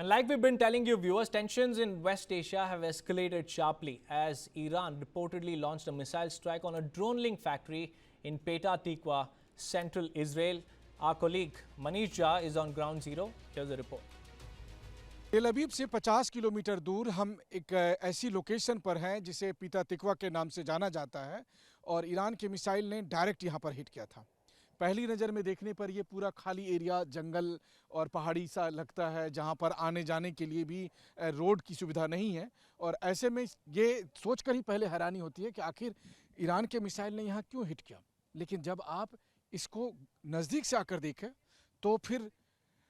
And like we've been telling you, viewers, tensions in West Asia have escalated sharply as Iran reportedly launched a missile strike on a drone link factory in Petah Tikva, central Israel. Our colleague Manish Jha is on ground zero. Here's the report. तेल अवीव से 50 kilometre दूर हम एक ऐसी location पर हैं जिसे पीता तिकवा के नाम से जाना जाता है और ईरान के मिसाइल ने डायरेक्ट यहां पर हिट किया था। पहली नज़र में देखने पर यह पूरा खाली एरिया, जंगल और पहाड़ी सा लगता है, जहां पर आने जाने के लिए भी रोड की सुविधा नहीं है। और ऐसे में ये सोचकर ही पहले हैरानी होती है कि आखिर ईरान के मिसाइल ने यहाँ क्यों हिट किया। लेकिन जब आप इसको नज़दीक से आकर देखें तो फिर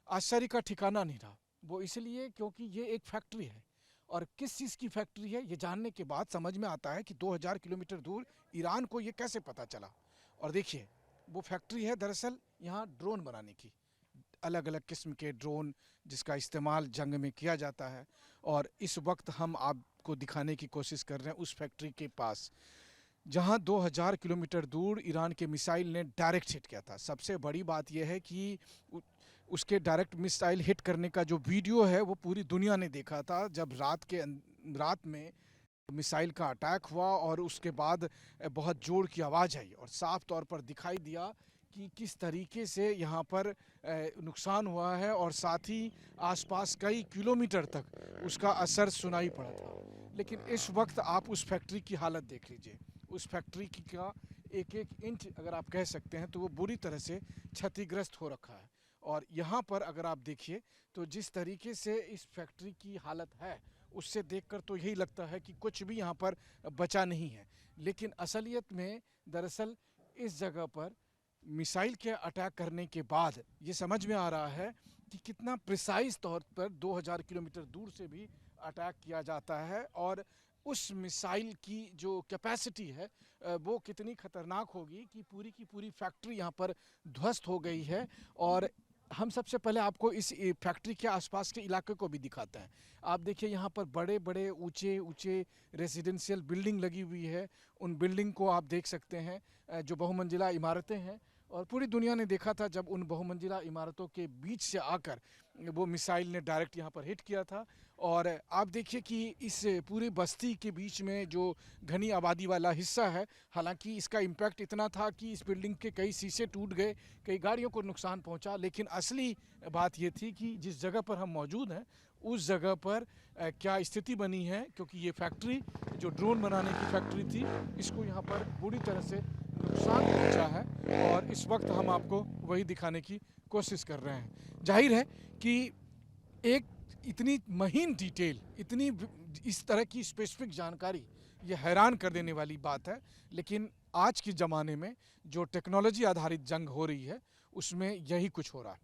आश्चर्य का ठिकाना नहीं रहा। वो इसलिए क्योंकि ये एक फैक्ट्री है और किस चीज़ की फैक्ट्री है ये जानने के बाद समझ में आता है कि 2000 किलोमीटर दूर ईरान को ये कैसे पता चला। और देखिए, वो फैक्ट्री है दरअसल यहाँ ड्रोन बनाने की, अलग अलग किस्म के ड्रोन जिसका इस्तेमाल जंग में किया जाता है। और इस वक्त हम आपको दिखाने की कोशिश कर रहे हैं उस फैक्ट्री के पास जहां 2000 किलोमीटर दूर ईरान के मिसाइल ने डायरेक्ट हिट किया था। सबसे बड़ी बात यह है कि उसके डायरेक्ट मिसाइल हिट करने का जो वीडियो है वो पूरी दुनिया ने देखा था, जब रात में मिसाइल का अटैक हुआ और उसके बाद बहुत जोर की आवाज़ आई और साफ तौर पर दिखाई दिया कि किस तरीके से यहाँ पर नुकसान हुआ है और साथ ही आसपास कई किलोमीटर तक उसका असर सुनाई पड़ा था। लेकिन इस वक्त आप उस फैक्ट्री की हालत देख लीजिए। उस फैक्ट्री की का एक एक इंच अगर आप कह सकते हैं तो वो बुरी तरह से क्षतिग्रस्त हो रखा है। और यहाँ पर अगर आप देखिए तो जिस तरीके से इस फैक्ट्री की हालत है उससे देखकर तो यही लगता है कि कुछ भी यहाँ पर बचा नहीं है। लेकिन असलियत में दरअसल इस जगह पर मिसाइल के अटैक करने के बाद ये समझ में आ रहा है कि कितना प्रिसाइज तौर पर 2000 किलोमीटर दूर से भी अटैक किया जाता है और उस मिसाइल की जो कैपेसिटी है वो कितनी खतरनाक होगी कि पूरी की पूरी फैक्ट्री यहाँ पर ध्वस्त हो गई है। और हम सबसे पहले आपको इस फैक्ट्री के आसपास के इलाके को भी दिखाते हैं। आप देखिए, यहाँ पर बड़े बड़े ऊंचे ऊंचे रेजिडेंशियल बिल्डिंग लगी हुई है। उन बिल्डिंग को आप देख सकते हैं जो बहुमंजिला इमारतें हैं। और पूरी दुनिया ने देखा था जब उन बहुमंजिला इमारतों के बीच से आकर वो मिसाइल ने डायरेक्ट यहाँ पर हिट किया था। और आप देखिए कि इस पूरी बस्ती के बीच में जो घनी आबादी वाला हिस्सा है, हालांकि इसका इम्पैक्ट इतना था कि इस बिल्डिंग के कई शीशे टूट गए, कई गाड़ियों को नुकसान पहुंचा। लेकिन असली बात ये थी कि जिस जगह पर हम मौजूद हैं उस जगह पर क्या स्थिति बनी है, क्योंकि ये फैक्ट्री जो ड्रोन बनाने की फैक्ट्री थी इसको यहाँ पर बुरी तरह से नुकसान पहुँचा है। और इस वक्त हम आपको वही दिखाने की कोशिश कर रहे हैं। जाहिर है कि एक इतनी महीन डिटेल, इतनी इस तरह की स्पेसिफिक जानकारी, ये हैरान कर देने वाली बात है। लेकिन आज के ज़माने में जो टेक्नोलॉजी आधारित जंग हो रही है उसमें यही कुछ हो रहा है।